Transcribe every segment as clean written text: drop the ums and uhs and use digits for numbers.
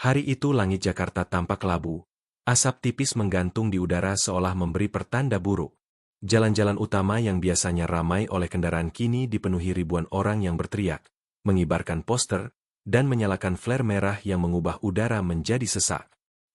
Hari itu langit Jakarta tampak kelabu. Asap tipis menggantung di udara seolah memberi pertanda buruk. Jalan-jalan utama yang biasanya ramai oleh kendaraan kini dipenuhi ribuan orang yang berteriak, mengibarkan poster, dan menyalakan flare merah yang mengubah udara menjadi sesak.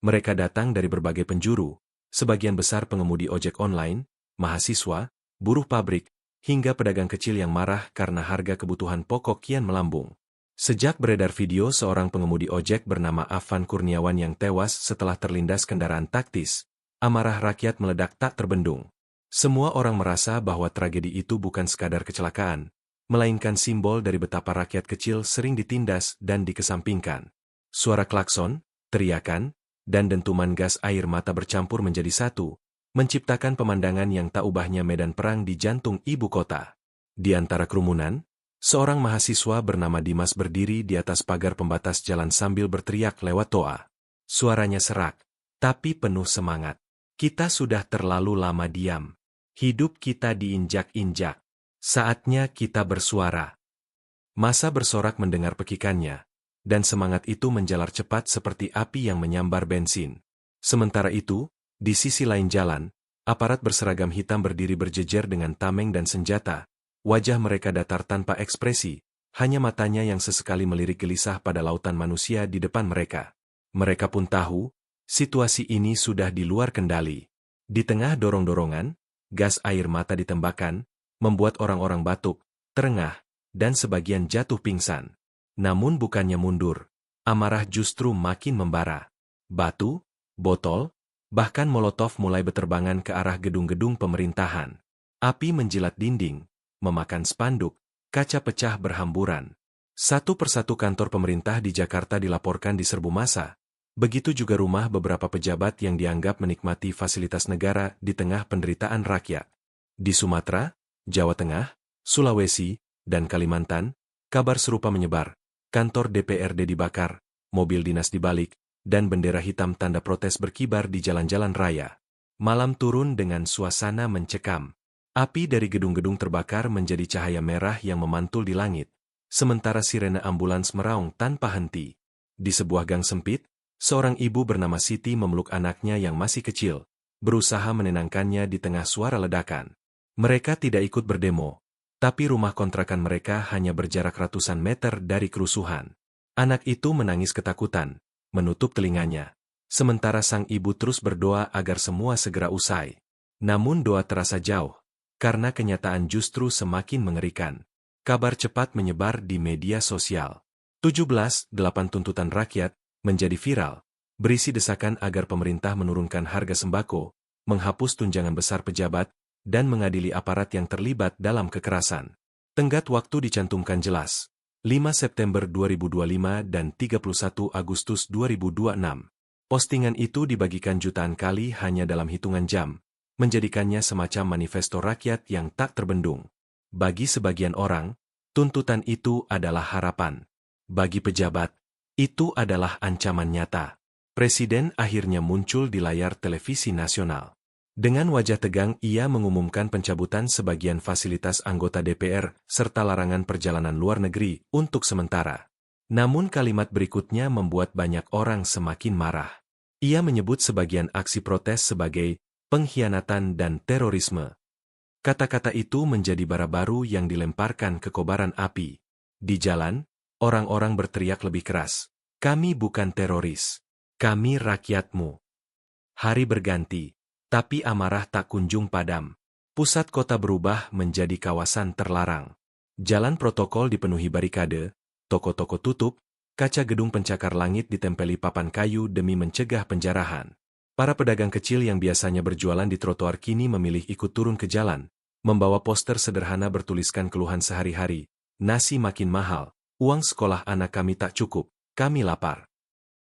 Mereka datang dari berbagai penjuru, sebagian besar pengemudi ojek online, mahasiswa, buruh pabrik, hingga pedagang kecil yang marah karena harga kebutuhan pokok kian melambung. Sejak beredar video seorang pengemudi ojek bernama Afan Kurniawan yang tewas setelah terlindas kendaraan taktis, amarah rakyat meledak tak terbendung. Semua orang merasa bahwa tragedi itu bukan sekadar kecelakaan, melainkan simbol dari betapa rakyat kecil sering ditindas dan dikesampingkan. Suara klakson, teriakan, dan dentuman gas air mata bercampur menjadi satu, menciptakan pemandangan yang tak ubahnya medan perang di jantung ibu kota. Di antara kerumunan, seorang mahasiswa bernama Dimas berdiri di atas pagar pembatas jalan sambil berteriak lewat toa. Suaranya serak, tapi penuh semangat. Kita sudah terlalu lama diam. Hidup kita diinjak-injak. Saatnya kita bersuara. Massa bersorak mendengar pekikannya, dan semangat itu menjalar cepat seperti api yang menyambar bensin. Sementara itu, di sisi lain jalan, aparat berseragam hitam berdiri berjejer dengan tameng dan senjata. Wajah mereka datar tanpa ekspresi, hanya matanya yang sesekali melirik gelisah pada lautan manusia di depan mereka. Mereka pun tahu, situasi ini sudah di luar kendali. Di tengah dorong-dorongan, gas air mata ditembakkan, membuat orang-orang batuk, terengah, dan sebagian jatuh pingsan. Namun bukannya mundur, amarah justru makin membara. Batu, botol, bahkan molotov mulai berterbangan ke arah gedung-gedung pemerintahan. Api menjilat dinding, memakan spanduk, kaca pecah berhamburan. Satu persatu kantor pemerintah di Jakarta dilaporkan diserbu massa. Begitu juga rumah beberapa pejabat yang dianggap menikmati fasilitas negara di tengah penderitaan rakyat. Di Sumatera, Jawa Tengah, Sulawesi, dan Kalimantan, kabar serupa menyebar. Kantor DPRD dibakar, mobil dinas dibalik, dan bendera hitam tanda protes berkibar di jalan-jalan raya. Malam turun dengan suasana mencekam. Api dari gedung-gedung terbakar menjadi cahaya merah yang memantul di langit, sementara sirene ambulans meraung tanpa henti. Di sebuah gang sempit, seorang ibu bernama Siti memeluk anaknya yang masih kecil, berusaha menenangkannya di tengah suara ledakan. Mereka tidak ikut berdemo, tapi rumah kontrakan mereka hanya berjarak ratusan meter dari kerusuhan. Anak itu menangis ketakutan, menutup telinganya, sementara sang ibu terus berdoa agar semua segera usai. Namun doa terasa jauh, karena kenyataan justru semakin mengerikan. Kabar cepat menyebar di media sosial. 17.8 tuntutan rakyat menjadi viral, berisi desakan agar pemerintah menurunkan harga sembako, menghapus tunjangan besar pejabat, dan mengadili aparat yang terlibat dalam kekerasan. Tenggat waktu dicantumkan jelas, 5 September 2025 dan 31 Agustus 2026. Postingan itu dibagikan jutaan kali hanya dalam hitungan jam, menjadikannya semacam manifesto rakyat yang tak terbendung. Bagi sebagian orang, tuntutan itu adalah harapan. Bagi pejabat, itu adalah ancaman nyata. Presiden akhirnya muncul di layar televisi nasional. Dengan wajah tegang ia mengumumkan pencabutan sebagian fasilitas anggota DPR serta larangan perjalanan luar negeri untuk sementara. Namun kalimat berikutnya membuat banyak orang semakin marah. Ia menyebut sebagian aksi protes sebagai pengkhianatan dan terorisme. Kata-kata itu menjadi bara baru yang dilemparkan ke kobaran api. Di jalan, orang-orang berteriak lebih keras. Kami bukan teroris. Kami rakyatmu. Hari berganti, tapi amarah tak kunjung padam. Pusat kota berubah menjadi kawasan terlarang. Jalan protokol dipenuhi barikade, toko-toko tutup, kaca gedung pencakar langit ditempeli papan kayu demi mencegah penjarahan. Para pedagang kecil yang biasanya berjualan di trotoar kini memilih ikut turun ke jalan, membawa poster sederhana bertuliskan keluhan sehari-hari. Nasi makin mahal, uang sekolah anak kami tak cukup, kami lapar.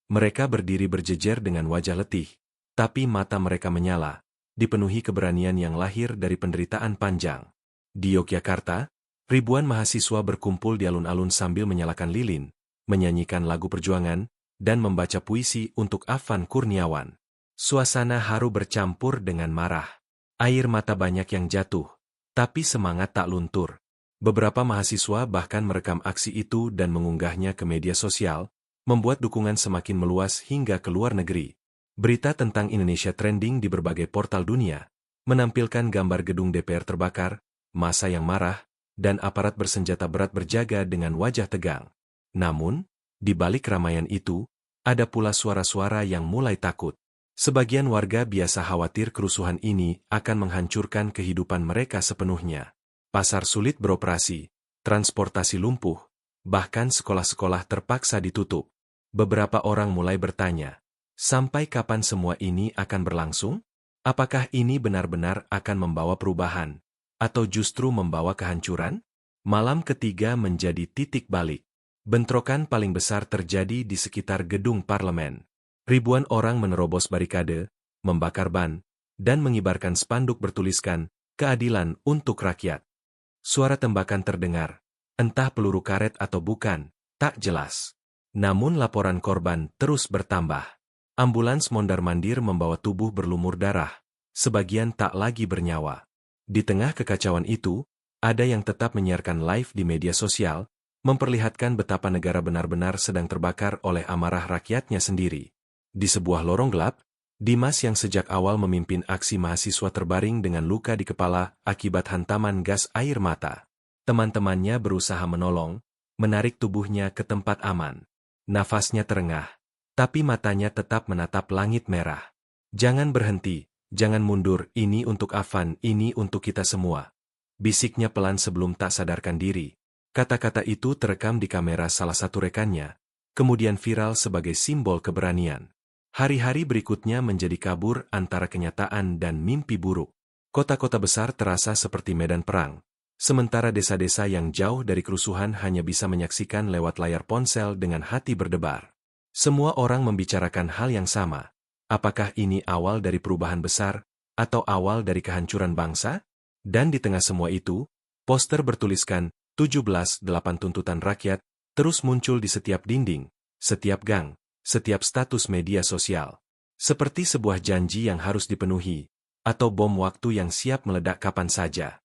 Mereka berdiri berjejer dengan wajah letih, tapi mata mereka menyala, dipenuhi keberanian yang lahir dari penderitaan panjang. Di Yogyakarta, ribuan mahasiswa berkumpul di alun-alun sambil menyalakan lilin, menyanyikan lagu perjuangan, dan membaca puisi untuk Afan Kurniawan. Suasana haru bercampur dengan marah. Air mata banyak yang jatuh, tapi semangat tak luntur. Beberapa mahasiswa bahkan merekam aksi itu dan mengunggahnya ke media sosial, membuat dukungan semakin meluas hingga ke luar negeri. Berita tentang Indonesia trending di berbagai portal dunia, menampilkan gambar gedung DPR terbakar, massa yang marah, dan aparat bersenjata berat berjaga dengan wajah tegang. Namun, di balik ramaian itu, ada pula suara-suara yang mulai takut. Sebagian warga biasa khawatir kerusuhan ini akan menghancurkan kehidupan mereka sepenuhnya. Pasar sulit beroperasi, transportasi lumpuh, bahkan sekolah-sekolah terpaksa ditutup. Beberapa orang mulai bertanya, sampai kapan semua ini akan berlangsung? Apakah ini benar-benar akan membawa perubahan? Atau justru membawa kehancuran? Malam ketiga menjadi titik balik. Bentrokan paling besar terjadi di sekitar gedung parlemen. Ribuan orang menerobos barikade, membakar ban, dan mengibarkan spanduk bertuliskan, "Keadilan untuk rakyat." Suara tembakan terdengar, entah peluru karet atau bukan, tak jelas. Namun laporan korban terus bertambah. Ambulans mondar-mandir membawa tubuh berlumur darah, sebagian tak lagi bernyawa. Di tengah kekacauan itu, ada yang tetap menyiarkan live di media sosial, memperlihatkan betapa negara benar-benar sedang terbakar oleh amarah rakyatnya sendiri. Di sebuah lorong gelap, Dimas yang sejak awal memimpin aksi mahasiswa terbaring dengan luka di kepala akibat hantaman gas air mata. Teman-temannya berusaha menolong, menarik tubuhnya ke tempat aman. Nafasnya terengah, tapi matanya tetap menatap langit merah. "Jangan berhenti, jangan mundur, ini untuk Afan, ini untuk kita semua," bisiknya pelan sebelum tak sadarkan diri. Kata-kata itu terekam di kamera salah satu rekannya, kemudian viral sebagai simbol keberanian. Hari-hari berikutnya menjadi kabur antara kenyataan dan mimpi buruk. Kota-kota besar terasa seperti medan perang, sementara desa-desa yang jauh dari kerusuhan hanya bisa menyaksikan lewat layar ponsel dengan hati berdebar. Semua orang membicarakan hal yang sama. Apakah ini awal dari perubahan besar, atau awal dari kehancuran bangsa? Dan di tengah semua itu, poster bertuliskan 17/8 tuntutan rakyat terus muncul di setiap dinding, setiap gang, setiap status media sosial. Seperti sebuah janji yang harus dipenuhi, atau bom waktu yang siap meledak kapan saja.